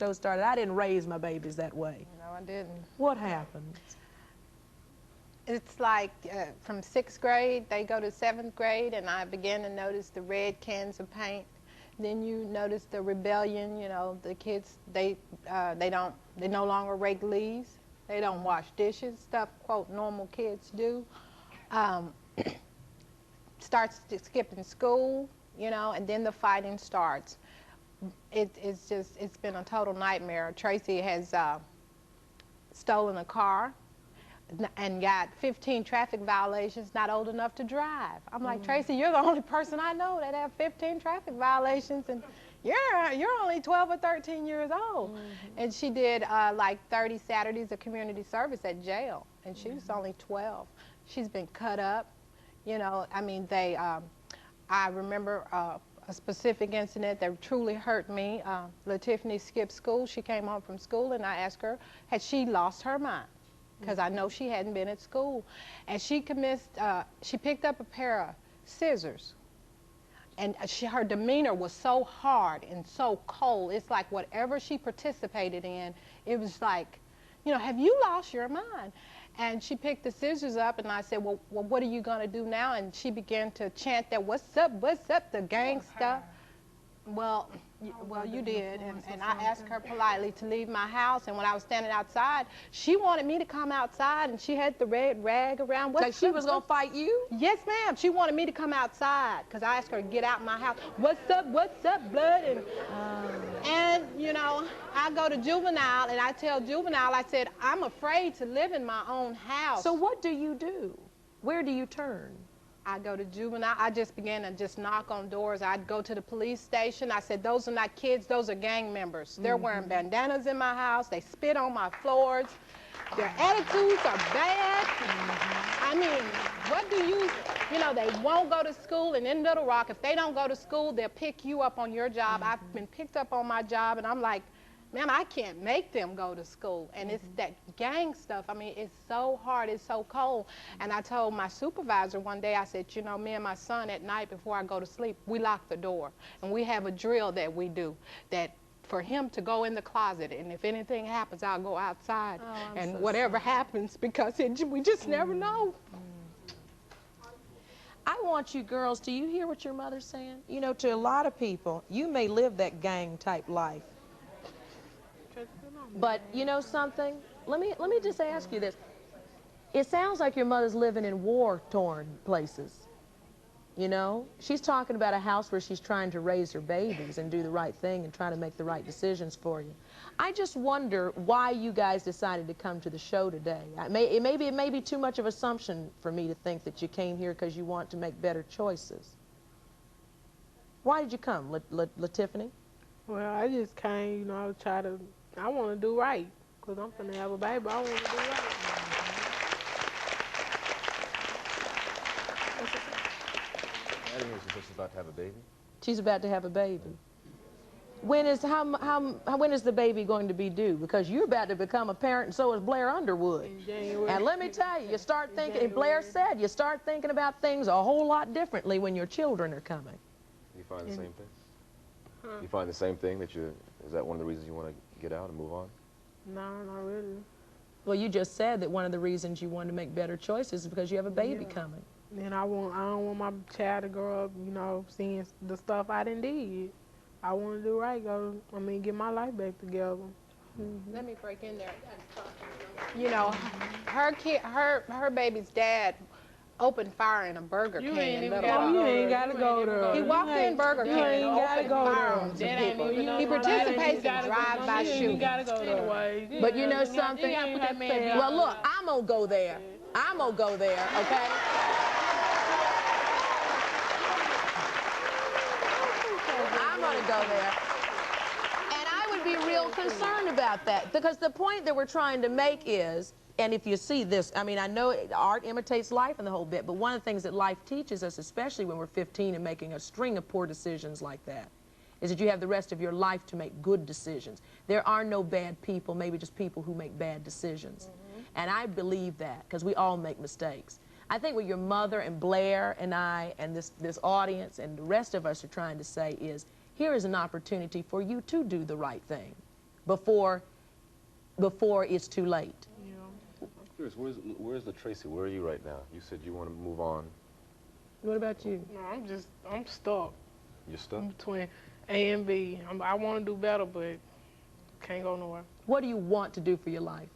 show started, I didn't raise my babies that way. No, I didn't. What happened? It's like from 6th grade, they go to 7th grade, and I began to notice the red cans of paint. Then you notice the rebellion. You know, the kids, they no longer rake leaves. They don't wash dishes, stuff, quote, normal kids do. Starts skipping school, you know, and then the fighting starts. It's been a total nightmare. Tracy has stolen a car and got 15 traffic violations, not old enough to drive. I'm like, Tracy, you're the only person I know that have 15 traffic violations, and you're only 12 or 13 years old. And she did like 30 Saturdays of community service at jail, and she was only 12. She's been cut up, you know. I mean, I remember a specific incident that truly hurt me. LaTiffany skipped school. She came home from school, and I asked her, had she lost her mind? Because I know she hadn't been at school. And she picked up a pair of scissors. And her demeanor was so hard and so cold. It's like whatever she participated in, it was like, you know, have you lost your mind? And she picked the scissors up, and I said, well, what are you going to do now? And she began to chant that, what's up, the gang stuff. Well, you did, and I asked her politely to leave my house, and when I was standing outside, she wanted me to come outside, and she had the red rag around. Like she was going to fight you? Yes, ma'am. She wanted me to come outside, because I asked her to get out my house. What's up, blood? And, you know, I go to juvenile, and I tell juvenile, I said, I'm afraid to live in my own house. So what do you do? Where do you turn? I go to juvenile. I just began to just knock on doors. I'd go to the police station. I said, those are not kids, those are gang members. They're wearing bandanas in my house. They spit on my floors. Their attitudes are bad. I mean, what do you know, they won't go to school, and in Little Rock, if they don't go to school, they'll pick you up on your job. I've been picked up on my job, and I'm like, man, I can't make them go to school. And it's that gang stuff. I mean, it's so hard, it's so cold. And I told my supervisor one day, I said, you know, me and my son at night before I go to sleep, we lock the door. And we have a drill that we do that for him to go in the closet, and if anything happens, I'll go outside. And so whatever happens, because we just never know. I want you girls, do you hear what your mother's saying? You know, to a lot of people, you may live that gang type life. But you know something? Let me just ask you this. It sounds like your mother's living in war-torn places. You know? She's talking about a house where she's trying to raise her babies and do the right thing and try to make the right decisions for you. I just wonder why you guys decided to come to the show today. It may be too much of an assumption for me to think that you came here because you want to make better choices. Why did you come, LaTiffany? Well, I just came, you know, I want to do right, because I'm going to have a baby. I want to do right. I didn't hear she's about to have a baby. She's about to have a baby. When is when is the baby going to be due? Because you're about to become a parent, and so is Blair Underwood. And let me tell you, you start thinking, and Blair said, you start thinking about things a whole lot differently when your children are coming. You find the same thing? You find the same thing that is that one of the reasons you want to get out and move on? No, not really. Well, you just said that one of the reasons you want to make better choices is because you have a baby coming. And I don't want my child to grow up, you know, seeing the stuff I done did. I want to do right, get my life back together. Let me break in there. You know, her baby's dad opened fire in a Burger King in Little Rock. You ain't got to go there. He walked in Burger King and opened fire on some people. He participates in drive-by shootings. But you know something? Well, look, I'm going to go there. I'm going to go there, okay? I'm going to go there. And I would be real concerned about that, because the point that we're trying to make is, and if you see this, I mean, I know art imitates life and the whole bit, but one of the things that life teaches us, especially when we're 15 and making a string of poor decisions like that, is that you have the rest of your life to make good decisions. There are no bad people, maybe just people who make bad decisions. And I believe that, because we all make mistakes. I think what your mother and Blair and I and this audience and the rest of us are trying to say is, here is an opportunity for you to do the right thing. before it's too late. Yeah. I'm curious, where's the Tracy? Where are you right now? You said you want to move on. What about you? No, I'm stuck. You're stuck? I'm between A and B. I want to do better, but can't go nowhere. What do you want to do for your life?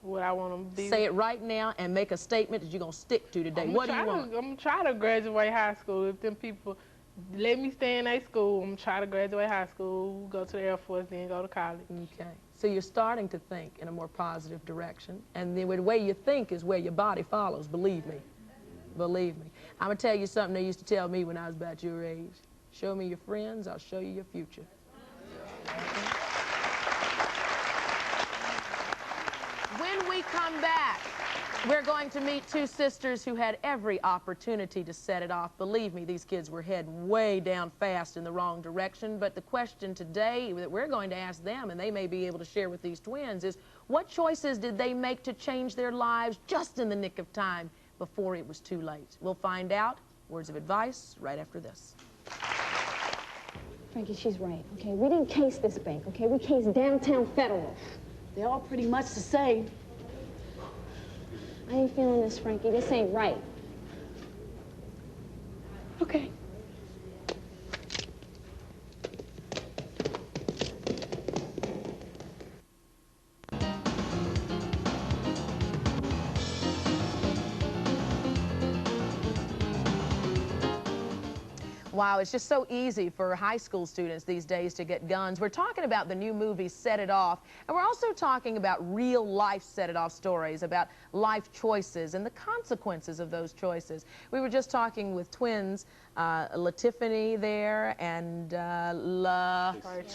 What I want to be. Say it right now and make a statement that you're going to stick to today. What do you want? I'm going to try to graduate high school. If them people let me stay in a school, I'm going to try to graduate high school, go to the Air Force, then go to college. Okay. So you're starting to think in a more positive direction. And the way you think is where your body follows, believe me. Believe me. I'm going to tell you something they used to tell me when I was about your age. Show me your friends, I'll show you your future. When we come back, we're going to meet two sisters who had every opportunity to set it off. Believe me, these kids were heading way down fast in the wrong direction. But the question today that we're going to ask them, and they may be able to share with these twins, is what choices did they make to change their lives just in the nick of time before it was too late? We'll find out. Words of advice right after this. Frankie, she's right, okay? We didn't case this bank, okay? We cased Downtown Federal. They're all pretty much the same. I ain't feeling this, Frankie. This ain't right. Okay. Wow, it's just so easy for high school students these days to get guns. We're talking about the new movie, Set It Off, and we're also talking about real-life set-it-off stories, about life choices and the consequences of those choices. We were just talking with twins, Tiffany there, and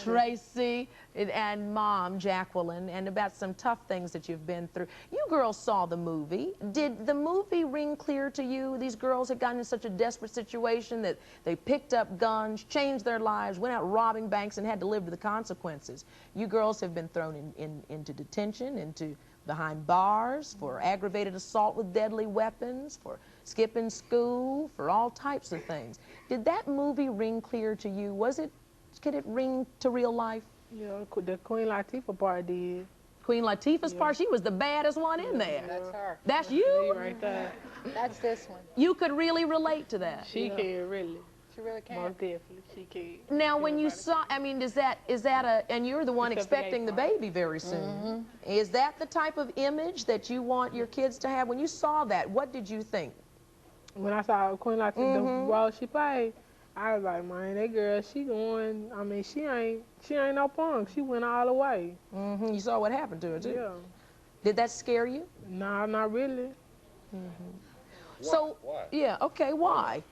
Tracy, and Mom, Jacqueline, and about some tough things that you've been through. You girls saw the movie. Did the movie ring clear to you? These girls had gotten in such a desperate situation that they picked up guns, changed their lives, went out robbing banks, and had to live with the consequences. You girls have been thrown into detention, into behind bars for aggravated assault with deadly weapons, for skipping school, for all types of things. Did that movie ring clear to you? Could it ring to real life? Yeah, the Queen Latifah part did. Queen Latifah's part, she was the baddest one in there. That's her. That's you? Right there. That's this one. You could really relate to that. She can, really. She really can. Most definitely, she can. Now, when you saw, I mean, is that and you're the one Except the expecting the gay part. baby very soon. Is that the type of image that you want your kids to have? When you saw that, what did you think? When I saw Queen Latifah, the role she played, I was like, man, that girl, she going, I mean, she ain't no punk. She went all the way. You saw what happened to her, too. Yeah. Did that scare you? Nah, not really. So, Why? yeah, okay, why?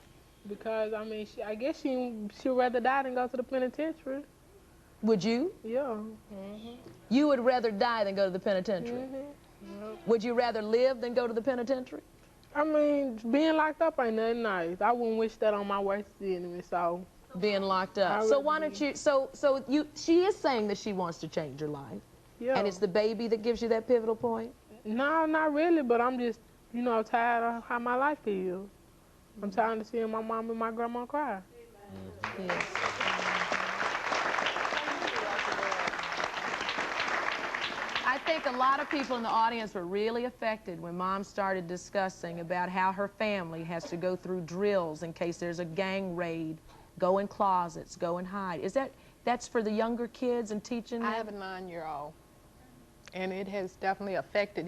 Because, I mean, I guess she'd rather die than go to the penitentiary. Would you? Yeah. You would rather die than go to the penitentiary? Would you rather live than go to the penitentiary? I mean, being locked up ain't nothing nice. I wouldn't wish that on my worst enemy, so. Being locked up. I So would why don't you, she is saying that she wants to change her life. Yeah. And it's the baby that gives you that pivotal point? No, not really, but I'm just, tired of how my life is. I'm tired of seeing my mom and my grandma cry. Yes. I think a lot of people in the audience were really affected when Mom started discussing about how her family has to go through drills in case there's a gang raid, go in closets, go and hide. That's for the younger kids and teaching them? I have a 9-year-old, and it has definitely affected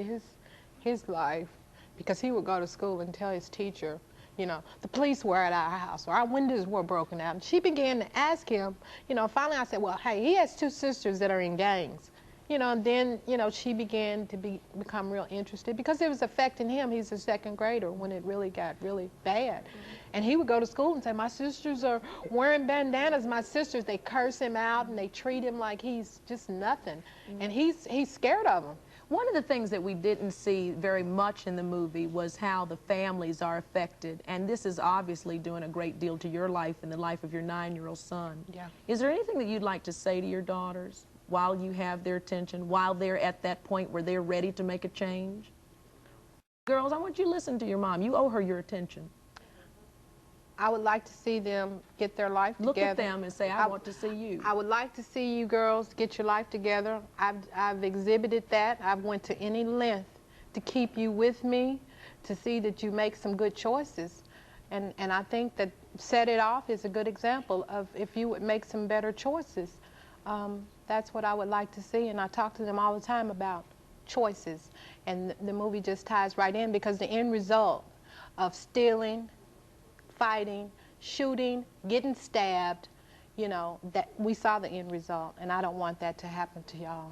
his life, because he would go to school and tell his teacher, the police were at our house, or our windows were broken out. And she began to ask him, finally I said, well, hey, he has 2 sisters that are in gangs. And then, she began to become real interested, because it was affecting him. He's a 2nd grader when it really got really bad. And he would go to school and say, my sisters are wearing bandanas. My sisters, they curse him out and they treat him like he's just nothing. And he's scared of them. One of the things that we didn't see very much in the movie was how the families are affected. And this is obviously doing a great deal to your life and the life of your 9-year-old son. Yeah. Is there anything that you'd like to say to your daughters while you have their attention, while they're at that point where they're ready to make a change? Girls, I want you to listen to your mom. You owe her your attention. I would like to see them get their life Look together. at them and say, I want to see you. I would like to see you girls get your life together. I've exhibited that. I've went to any length to keep you with me, to see that you make some good choices. And I think that Set It Off is a good example of if you would make some better choices. That's what I would like to see, and I talk to them all the time about choices. And the movie just ties right in, because the end result of stealing, fighting, shooting, getting stabbed, you know, that we saw the end result, and I don't want that to happen to y'all.